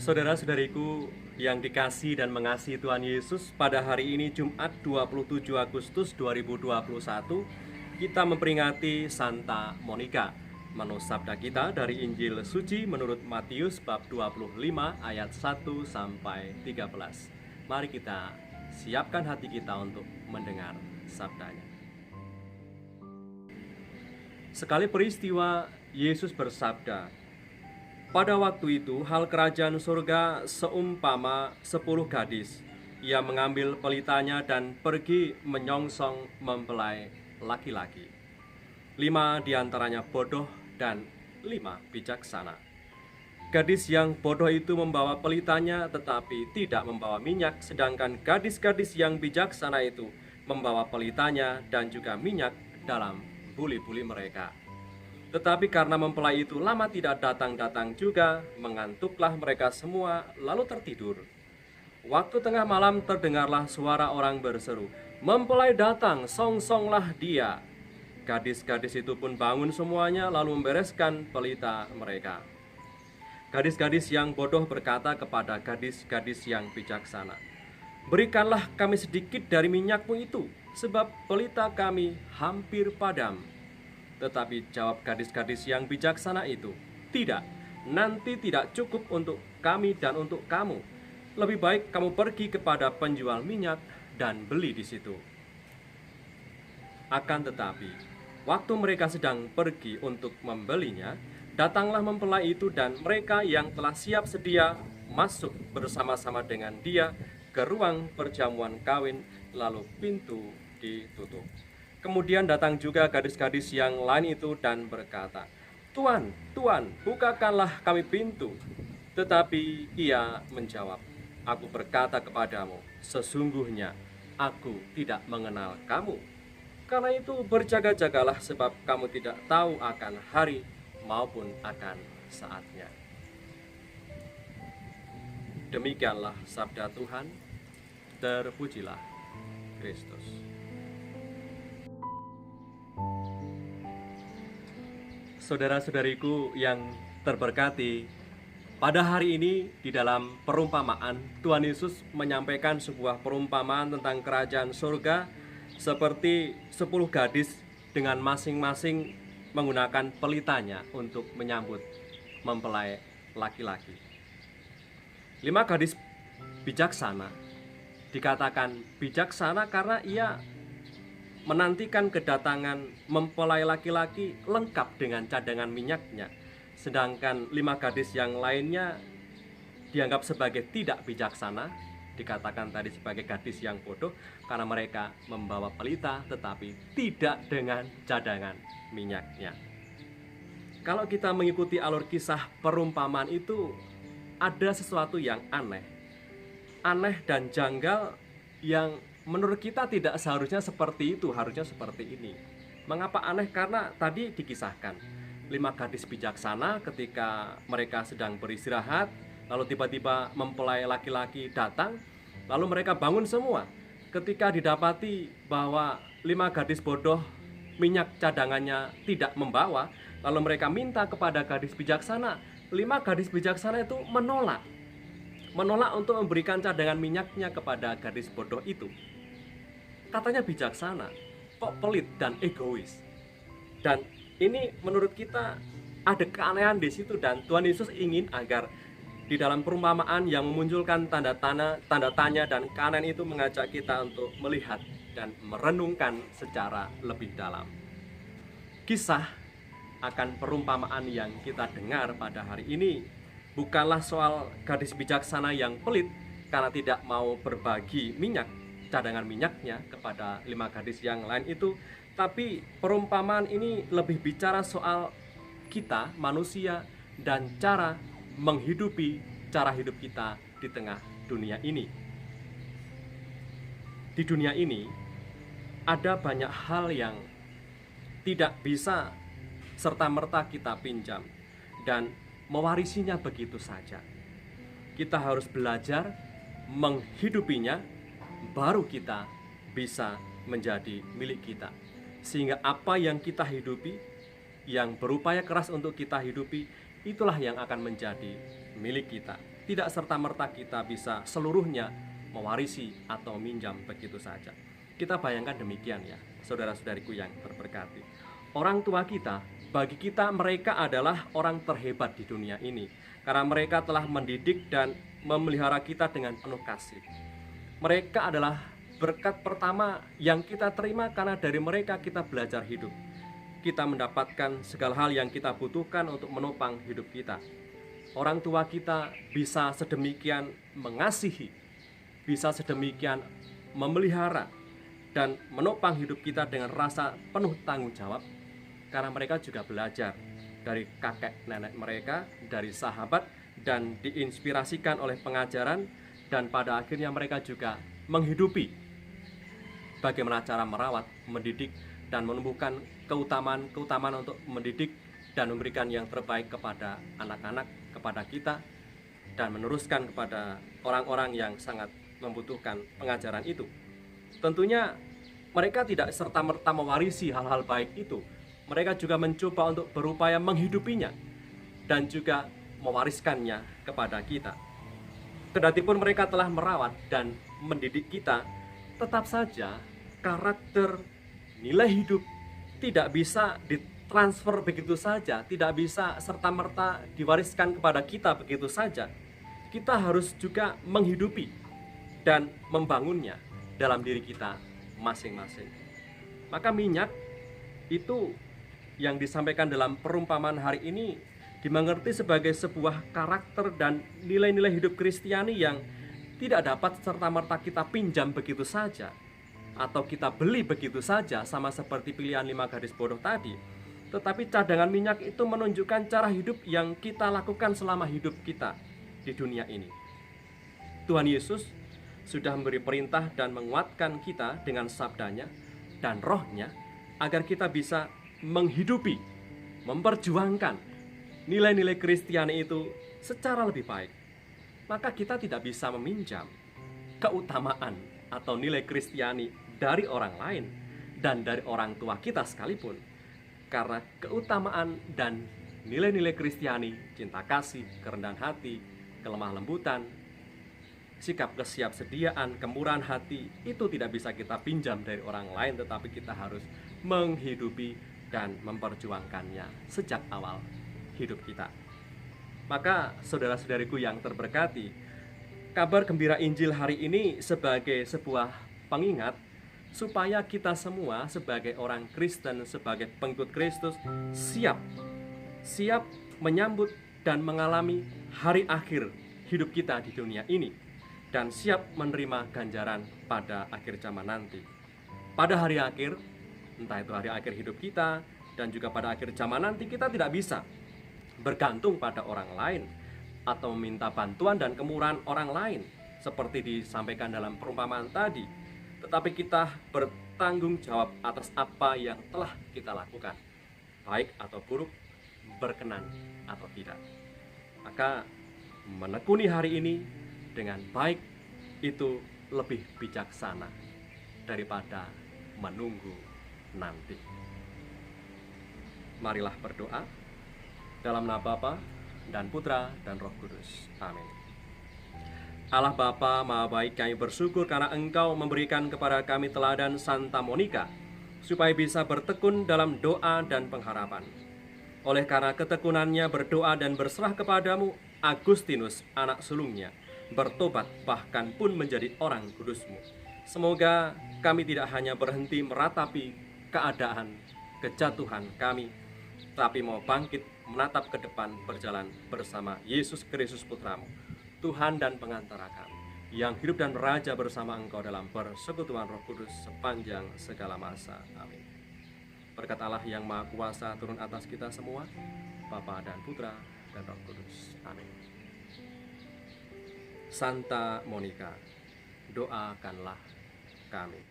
Saudara-saudariku yang dikasihi dan mengasihi Tuhan Yesus, pada hari ini Jumat 27 Agustus 2021 kita memperingati Santa Monica. Menu sabda kita dari Injil Suci menurut Matius bab 25 ayat 1 sampai 13. Mari kita siapkan hati kita untuk mendengar sabdanya. Sekali peristiwa Yesus bersabda, "Pada waktu itu, hal kerajaan surga seumpama 10 gadis. Ia mengambil pelitanya dan pergi menyongsong mempelai laki-laki. 5 diantaranya bodoh dan 5 bijaksana. Gadis yang bodoh itu membawa pelitanya tetapi tidak membawa minyak, sedangkan gadis-gadis yang bijaksana itu membawa pelitanya dan juga minyak dalam buli-buli mereka. Tetapi karena mempelai itu lama tidak datang-datang juga, mengantuklah mereka semua lalu tertidur. Waktu tengah malam terdengarlah suara orang berseru, 'Mempelai datang, songsonglah dia!' Gadis-gadis itu pun bangun semuanya lalu membereskan pelita mereka. Gadis-gadis yang bodoh berkata kepada gadis-gadis yang bijaksana, 'Berikanlah kami sedikit dari minyakmu itu, sebab pelita kami hampir padam.' Tetapi jawab gadis-gadis yang bijaksana itu, 'Tidak, nanti tidak cukup untuk kami dan untuk kamu. Lebih baik kamu pergi kepada penjual minyak dan beli di situ.' Akan tetapi, waktu mereka sedang pergi untuk membelinya, datanglah mempelai itu dan mereka yang telah siap sedia masuk bersama-sama dengan dia ke ruang perjamuan kawin, lalu pintu ditutup. Kemudian datang juga gadis-gadis yang lain itu dan berkata, 'Tuan, Tuan, bukakanlah kami pintu.' Tetapi ia menjawab, 'Aku berkata kepadamu, sesungguhnya aku tidak mengenal kamu. Karena itu berjaga-jagalah, sebab kamu tidak tahu akan hari maupun akan saatnya.' Demikianlah sabda Tuhan. Terpujilah Kristus. Saudara-saudariku yang terberkati, pada hari ini di dalam perumpamaan Tuhan Yesus menyampaikan sebuah perumpamaan tentang kerajaan surga seperti 10 gadis dengan masing-masing menggunakan pelitanya untuk menyambut mempelai laki-laki. 5 gadis bijaksana dikatakan bijaksana karena ia menantikan kedatangan mempelai laki-laki lengkap dengan cadangan minyaknya. Sedangkan 5 gadis yang lainnya dianggap sebagai tidak bijaksana, dikatakan tadi sebagai gadis yang bodoh karena mereka membawa pelita tetapi tidak dengan cadangan minyaknya. Kalau kita mengikuti alur kisah perumpamaan itu, ada sesuatu yang aneh dan janggal yang menurut kita tidak seharusnya seperti itu, harusnya seperti ini. Mengapa aneh? Karena tadi dikisahkan 5 gadis bijaksana ketika mereka sedang beristirahat, lalu tiba-tiba mempelai laki-laki datang, lalu mereka bangun semua. Ketika didapati bahwa 5 gadis bodoh minyak cadangannya tidak membawa, lalu mereka minta kepada gadis bijaksana. 5 gadis bijaksana itu menolak untuk memberikan cadangan minyaknya kepada gadis bodoh itu. Katanya bijaksana, kok pelit dan egois. Dan ini menurut kita ada keanehan di situ, dan Tuhan Yesus ingin agar di dalam perumpamaan yang memunculkan tanda tanya dan keanehan itu mengajak kita untuk melihat dan merenungkan secara lebih dalam. Kisah akan perumpamaan yang kita dengar pada hari ini bukanlah soal gadis bijaksana yang pelit karena tidak mau berbagi cadangan minyaknya kepada 5 gadis yang lain itu, tapi perumpamaan ini lebih bicara soal kita manusia dan cara hidup kita di tengah dunia ini. Di dunia ini ada banyak hal yang tidak bisa serta-merta kita pinjam dan mewarisinya begitu saja. Kita harus belajar menghidupinya, baru kita bisa menjadi milik kita. Sehingga apa yang kita hidupi, yang berupaya keras untuk kita hidupi, itulah yang akan menjadi milik kita. tidak serta-merta kita bisa seluruhnya mewarisi atau minjam begitu saja. Kita bayangkan demikian ya, saudara-saudariku yang terberkati. Orang tua kita, bagi kita mereka adalah orang terhebat di dunia ini, karena mereka telah mendidik dan memelihara kita dengan penuh kasih. Mereka adalah berkat pertama yang kita terima, karena dari mereka kita belajar hidup. Kita mendapatkan segala hal yang kita butuhkan untuk menopang hidup kita. Orang tua kita bisa sedemikian mengasihi, bisa sedemikian memelihara dan menopang hidup kita dengan rasa penuh tanggung jawab, karena mereka juga belajar dari kakek nenek mereka, dari sahabat, dan diinspirasikan oleh pengajaran, dan pada akhirnya mereka juga menghidupi bagaimana cara merawat, mendidik, dan menumbuhkan keutamaan untuk mendidik dan memberikan yang terbaik kepada anak-anak, kepada kita, dan meneruskan kepada orang-orang yang sangat membutuhkan pengajaran itu. Tentunya mereka tidak serta-merta mewarisi hal-hal baik itu. Mereka juga mencoba untuk berupaya menghidupinya dan juga mewariskannya kepada kita. Kedatipun mereka telah merawat dan mendidik kita, tetap saja karakter, nilai hidup tidak bisa ditransfer begitu saja, tidak bisa serta-merta diwariskan kepada kita begitu saja. Kita harus juga menghidupi dan membangunnya dalam diri kita masing-masing. Maka minyak itu yang disampaikan dalam perumpamaan hari ini dimengerti sebagai sebuah karakter dan nilai-nilai hidup Kristiani yang tidak dapat serta-merta kita pinjam begitu saja atau kita beli begitu saja, sama seperti pilihan 5 gadis bodoh tadi. Tetapi cadangan minyak itu menunjukkan cara hidup yang kita lakukan selama hidup kita di dunia ini. Tuhan Yesus sudah memberi perintah dan menguatkan kita dengan sabdanya dan rohnya agar kita bisa menghidupi, memperjuangkan nilai-nilai Kristiani itu secara lebih baik. Maka kita tidak bisa meminjam keutamaan atau nilai Kristiani dari orang lain dan dari orang tua kita sekalipun. Karena keutamaan dan nilai-nilai Kristiani, cinta kasih, kerendahan hati, kelemah lembutan, sikap kesiapsediaan, kemurahan hati, itu tidak bisa kita pinjam dari orang lain, tetapi kita harus menghidupi dan memperjuangkannya sejak awal hidup kita. Maka saudara-saudariku yang terberkati, kabar gembira Injil hari ini sebagai sebuah pengingat supaya kita semua sebagai orang Kristen, sebagai pengikut Kristus siap menyambut dan mengalami hari akhir hidup kita di dunia ini, dan siap menerima ganjaran pada akhir zaman nanti. Pada hari akhir, entah itu hari akhir hidup kita dan juga pada akhir zaman nanti, kita tidak bisa bergantung pada orang lain atau meminta bantuan dan kemurahan orang lain seperti disampaikan dalam perumpamaan tadi, tetapi kita bertanggung jawab atas apa yang telah kita lakukan, baik atau buruk, berkenan atau tidak. Maka menekuni hari ini dengan baik itu lebih bijaksana daripada menunggu nanti. Marilah berdoa dalam nama Bapa dan Putra dan Roh Kudus. Amin. Allah Bapa Maha Baik, kami bersyukur karena Engkau memberikan kepada kami teladan Santa Monika supaya bisa bertekun dalam doa dan pengharapan. Oleh karena ketekunannya berdoa dan berserah kepadamu, Agustinus anak sulungnya bertobat bahkan pun menjadi orang kudus-Mu. Semoga kami tidak hanya berhenti meratapi keadaan kejatuhan kami, tapi mau bangkit menatap ke depan, berjalan bersama Yesus Kristus Putra-Mu, Tuhan dan pengantara kami, yang hidup dan beraja bersama Engkau dalam persekutuan Roh Kudus sepanjang segala masa. Amin. Berkat Allah yang Maha Kuasa turun atas kita semua, Bapa dan Putra dan Roh Kudus. Amin. Santa Monika, doakanlah kami.